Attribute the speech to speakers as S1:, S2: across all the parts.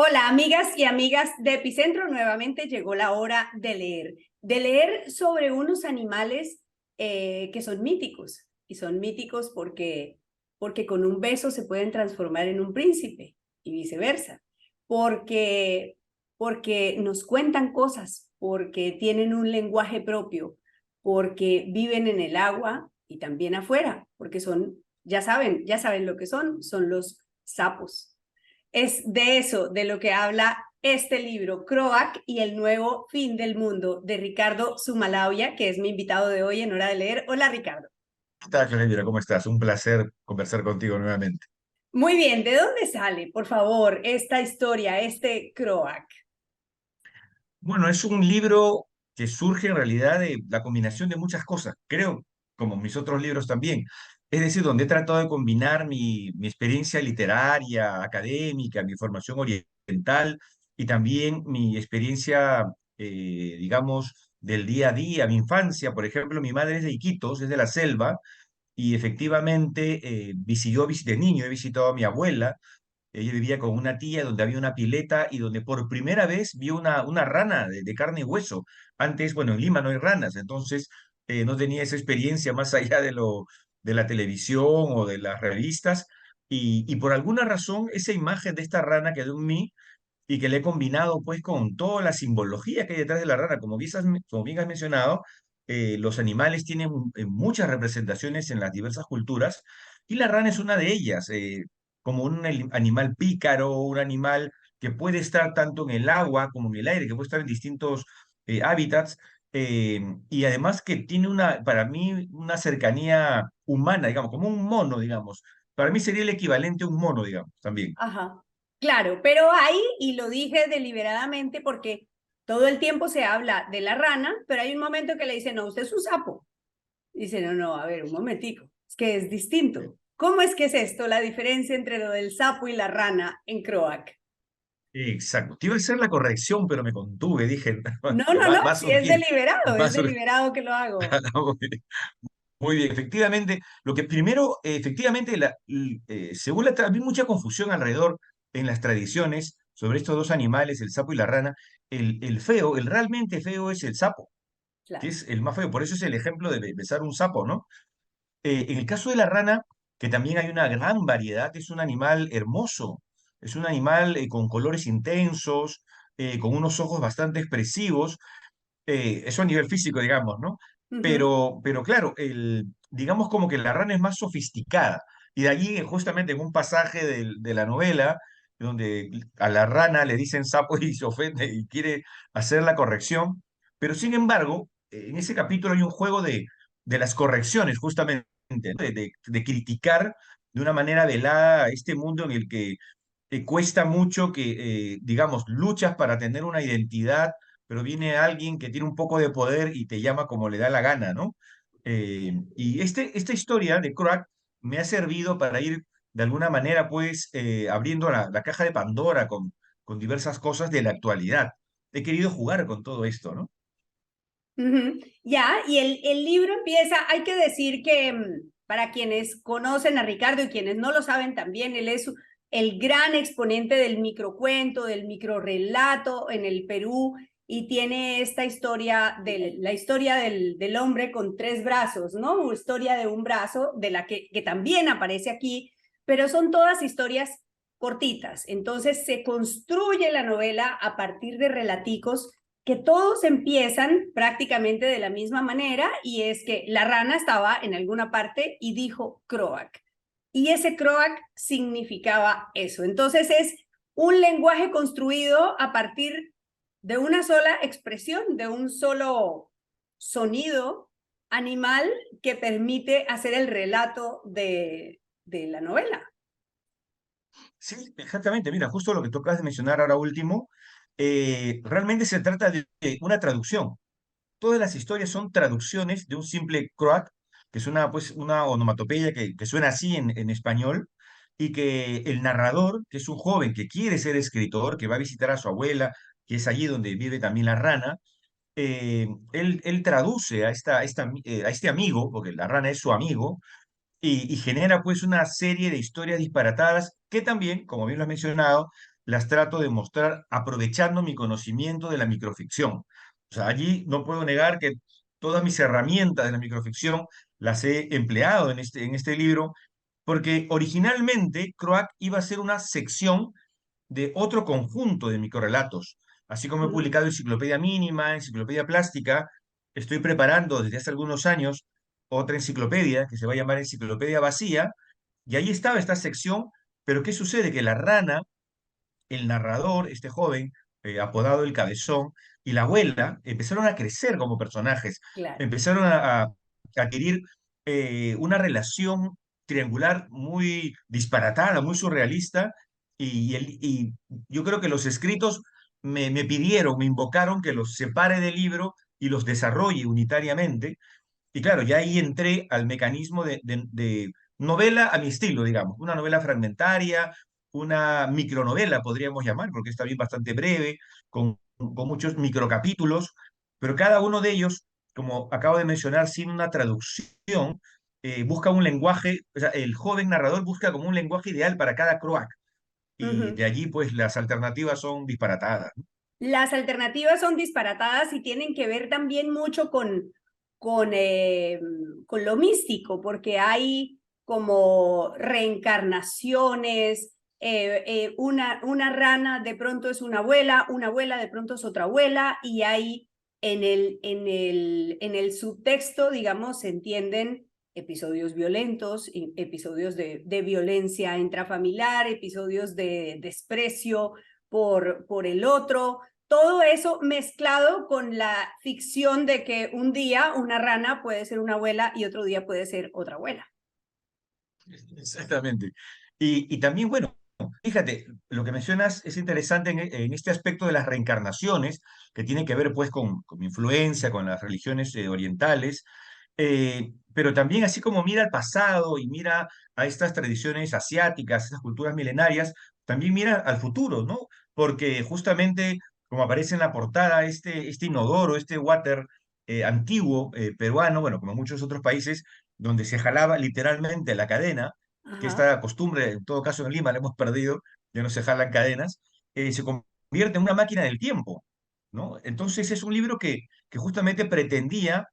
S1: Hola, amigas y amigas de Epicentro. Nuevamente llegó la hora de leer sobre unos animales que son míticos. Y son míticos porque con un beso se pueden transformar en un príncipe y viceversa. Porque, porque nos cuentan cosas, porque tienen un lenguaje propio, porque viven en el agua y también afuera, porque son, ya saben lo que son los sapos. Es de eso de lo que habla este libro, Croak y el nuevo fin del mundo, de Ricardo Zumalauia, que es mi invitado de hoy en Hora de Leer. Hola, Ricardo.
S2: ¿Qué tal, Cassandra? ¿Cómo estás? Un placer conversar contigo nuevamente.
S1: Muy bien, ¿de dónde sale, por favor, esta historia, este Croak?
S2: Bueno, es un libro que surge en realidad de la combinación de muchas cosas, creo, como mis otros libros también. Es decir, donde he tratado de combinar mi experiencia literaria, académica, mi formación oriental y también mi experiencia, digamos, del día a día, mi infancia. Por ejemplo, mi madre es de Iquitos, es de la selva, y efectivamente, yo visité niño, he visitado a mi abuela. Ella vivía con una tía donde había una pileta y donde por primera vez vio una rana de carne y hueso. Antes, bueno, en Lima no hay ranas, entonces no tenía esa experiencia más allá de la televisión o de las revistas. Y por alguna razón, esa imagen de esta rana quedó en mí y que le he combinado pues con toda la simbología que hay detrás de la rana. Como bien has mencionado, los animales tienen muchas representaciones en las diversas culturas y la rana es una de ellas, como un animal pícaro, un animal que puede estar tanto en el agua como en el aire, que puede estar en distintos hábitats. Y además que tiene para mí, una cercanía humana, digamos, como un mono, digamos. Para mí sería el equivalente a un mono, digamos, también.
S1: Ajá, claro, pero ahí, y lo dije deliberadamente porque todo el tiempo se habla de la rana, pero hay un momento que le dicen, no, usted es un sapo. Dice, no, no, a ver, un momentico, es que es distinto. ¿Cómo es que es esto, la diferencia entre lo del sapo y la rana en Croak?
S2: Exacto. Te iba a hacer la corrección, pero me contuve. Dije,
S1: No,
S2: que
S1: no, no,
S2: va a
S1: sí
S2: surgir. Va a
S1: es
S2: surgir.
S1: deliberado que lo hago.
S2: Muy bien, efectivamente. Lo que primero, efectivamente, según había mucha confusión alrededor en las tradiciones sobre estos dos animales, el sapo y la rana. El feo, el realmente feo es el sapo, que
S1: Claro.
S2: es el más feo. Por eso es el ejemplo de besar un sapo, ¿no? En el caso de la rana, que también hay una gran variedad, es un animal hermoso, es un animal con colores intensos, con unos ojos bastante expresivos, eso a nivel físico, digamos, ¿no?
S1: Ujú.
S2: Pero claro, digamos como que la rana es más sofisticada, y de allí justamente en un pasaje de la novela, donde a la rana le dicen sapo y se ofende y quiere hacer la corrección, pero sin embargo, en ese capítulo hay un juego de las correcciones, justamente, ¿no? De criticar de una manera velada a este mundo en el que cuesta mucho que, digamos, luchas para tener una identidad, pero viene alguien que tiene un poco de poder y te llama como le da la gana, ¿no? Y esta historia de Crack me ha servido para ir de alguna manera, pues, abriendo la caja de Pandora con diversas cosas de la actualidad. He querido jugar con todo esto, ¿no?
S1: Ujú. Ya, y el libro empieza, hay que decir que para quienes conocen a Ricardo y quienes no lo saben también, él es el gran exponente del microcuento, del microrelato en el Perú y tiene esta historia, la historia del hombre con tres brazos, ¿no? Historia de un brazo, de la que también aparece aquí, pero son todas historias cortitas. Entonces se construye la novela a partir de relaticos que todos empiezan prácticamente de la misma manera y es que la rana estaba en alguna parte y dijo Croak. Y ese Croak significaba eso. Entonces es un lenguaje construido a partir de una sola expresión, de un solo sonido animal que permite hacer el relato de la novela.
S2: Sí, exactamente. Mira, justo lo que tú acabas de mencionar ahora último, realmente se trata de una traducción. Todas las historias son traducciones de un simple croat, que es pues, una onomatopeya que suena así en español, y que el narrador, que es un joven que quiere ser escritor, que va a visitar a su abuela, que es allí donde vive también la rana, él traduce a este amigo, porque la rana es su amigo, y genera pues una serie de historias disparatadas que también, como bien lo has mencionado, las trato de mostrar aprovechando mi conocimiento de la microficción. O sea, allí no puedo negar que todas mis herramientas de la microficción las he empleado en este libro, porque originalmente Croac iba a ser una sección de otro conjunto de microrelatos. Así como he
S1: Ujú.
S2: publicado Enciclopedia Mínima, Enciclopedia Plástica, estoy preparando desde hace algunos años otra enciclopedia que se va a llamar Enciclopedia Vacía, y ahí estaba esta sección, pero ¿qué sucede? Que la rana, el narrador, este joven, apodado El Cabezón, y la abuela empezaron a crecer como personajes,
S1: Claro.
S2: empezaron a adquirir una relación triangular muy disparatada, muy surrealista, y yo creo que los escritos me pidieron, me invocaron que los separe del libro y los desarrolle unitariamente, y claro, ya ahí entré al mecanismo de novela a mi estilo, digamos, una novela fragmentaria, una micronovela, podríamos llamar, porque está bien bastante breve, con muchos microcapítulos, pero cada uno de ellos, como acabo de mencionar, sin una traducción, busca un lenguaje, o sea, el joven narrador busca como un lenguaje ideal para cada croac, y
S1: Ujú.
S2: de allí pues las alternativas son disparatadas, ¿no?
S1: Las alternativas son disparatadas y tienen que ver también mucho con lo místico, porque hay como reencarnaciones, una rana de pronto es una abuela de pronto es otra abuela, y hay en el subtexto, digamos, se entienden episodios violentos, episodios de violencia intrafamiliar, episodios de desprecio por el otro, todo eso mezclado con la ficción de que un día una rana puede ser una abuela y otro día puede ser otra abuela.
S2: Exactamente. Y también, bueno, fíjate, lo que mencionas es interesante en este aspecto de las reencarnaciones, que tiene que ver pues con mi influencia, con las religiones orientales, pero también así como mira al pasado y mira a estas tradiciones asiáticas, estas culturas milenarias, también mira al futuro, ¿no? Porque justamente, como aparece en la portada, este inodoro, este water antiguo peruano, bueno, como en muchos otros países, donde se jalaba literalmente la cadena, que
S1: Ajá.
S2: esta costumbre, en todo caso en Lima la hemos perdido, ya no se jalan cadenas, se convierte en una máquina del tiempo, ¿no? Entonces es un libro que justamente pretendía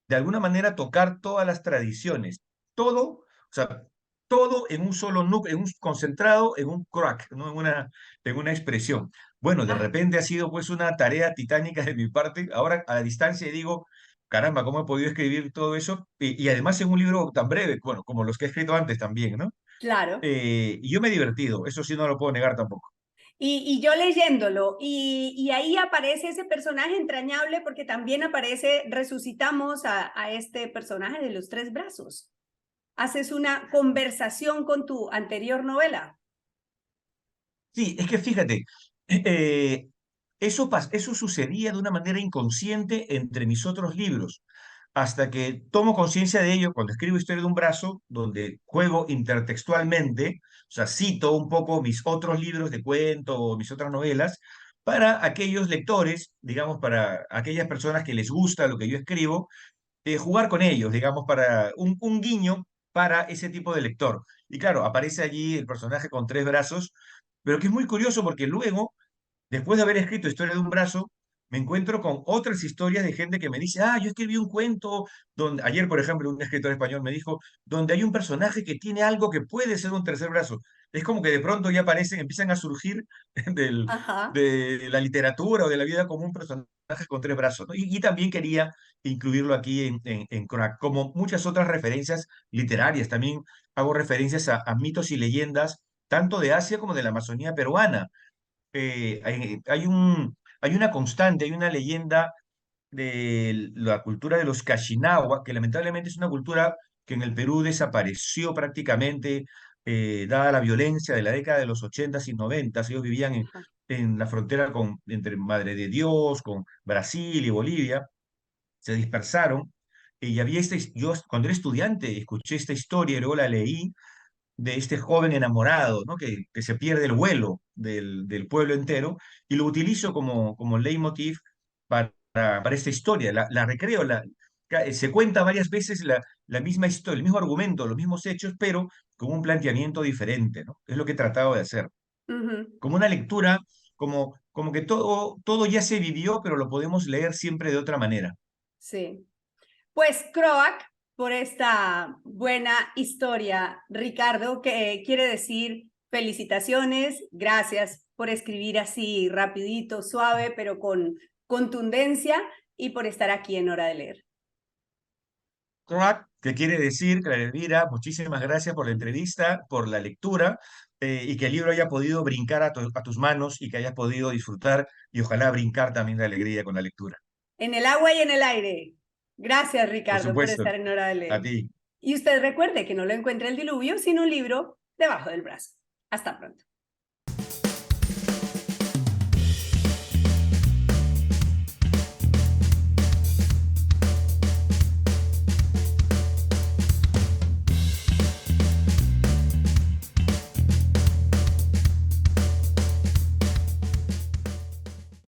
S2: de alguna manera tocar todas las tradiciones, todo, o sea, todo en un solo núcleo, en un concentrado, en un crack, ¿no? En una expresión. Bueno, de
S1: Ah,
S2: repente ha sido pues una tarea titánica de mi parte. Ahora a la distancia digo, caramba, ¿cómo he podido escribir todo eso? Y además en un libro tan breve, bueno, como los que he escrito antes también, ¿no?
S1: claro.
S2: Y yo me he divertido, eso sí no lo puedo negar tampoco.
S1: Y yo leyéndolo, y ahí aparece ese personaje entrañable porque también aparece, resucitamos a este personaje de los tres brazos. Haces una conversación con tu anterior novela.
S2: Sí, es que fíjate, eso sucedía de una manera inconsciente entre mis otros libros, hasta que tomo conciencia de ello cuando escribo Historia de un brazo, donde juego intertextualmente, o sea, cito un poco mis otros libros de cuento o mis otras novelas, para aquellos lectores, digamos, para aquellas personas que les gusta lo que yo escribo, jugar con ellos, digamos, para un guiño para ese tipo de lector. Y claro, aparece allí el personaje con tres brazos, pero que es muy curioso porque luego, después de haber escrito Historia de un brazo, me encuentro con otras historias de gente que me dice, ah, yo escribí un cuento donde, ayer, por ejemplo, un escritor español me dijo, donde hay un personaje que tiene algo que puede ser un tercer brazo. Es como que de pronto ya aparecen, empiezan a surgir
S1: Ajá.
S2: de la literatura o de la vida común personajes con tres brazos, ¿no? Y también quería incluirlo aquí en Crack, como muchas otras referencias literarias. También hago referencias a mitos y leyendas, tanto de Asia como de la Amazonía peruana. Hay una constante, hay una leyenda de la cultura de los Kashinagua, que lamentablemente es una cultura que en el Perú desapareció prácticamente, dada la violencia de la década de los 80 y 90. Ellos vivían
S1: Ajá.
S2: en la frontera entre Madre de Dios, con Brasil y Bolivia, se dispersaron. Y había yo cuando era estudiante escuché esta historia y luego la leí de este joven enamorado, ¿no? Que se pierde el vuelo del pueblo entero, y lo utilizo como leitmotiv para esta historia. La recreo, se cuenta varias veces la misma historia, el mismo argumento, los mismos hechos, pero con un planteamiento diferente, ¿no? Es lo que he tratado de hacer.
S1: Ujú,
S2: como una lectura, como que todo ya se vivió, pero lo podemos leer siempre de otra manera.
S1: sí. Pues Croak, por esta buena historia, Ricardo, que quiere decir felicitaciones, gracias por escribir así rapidito, suave, pero con contundencia y por estar aquí en Hora de Leer.
S2: Croat, que quiere decir, Clara Elvira, muchísimas gracias por la entrevista, por la lectura, y que el libro haya podido brincar a tus manos y que hayas podido disfrutar y ojalá brincar también de alegría con la lectura.
S1: En el agua y en el aire. Gracias,
S2: Por
S1: Ricardo, por
S2: supuesto,
S1: estar en Hora de
S2: a
S1: Leer.
S2: ti.
S1: Y usted recuerde que no lo encuentra el diluvio, sino un libro debajo del brazo. Hasta pronto.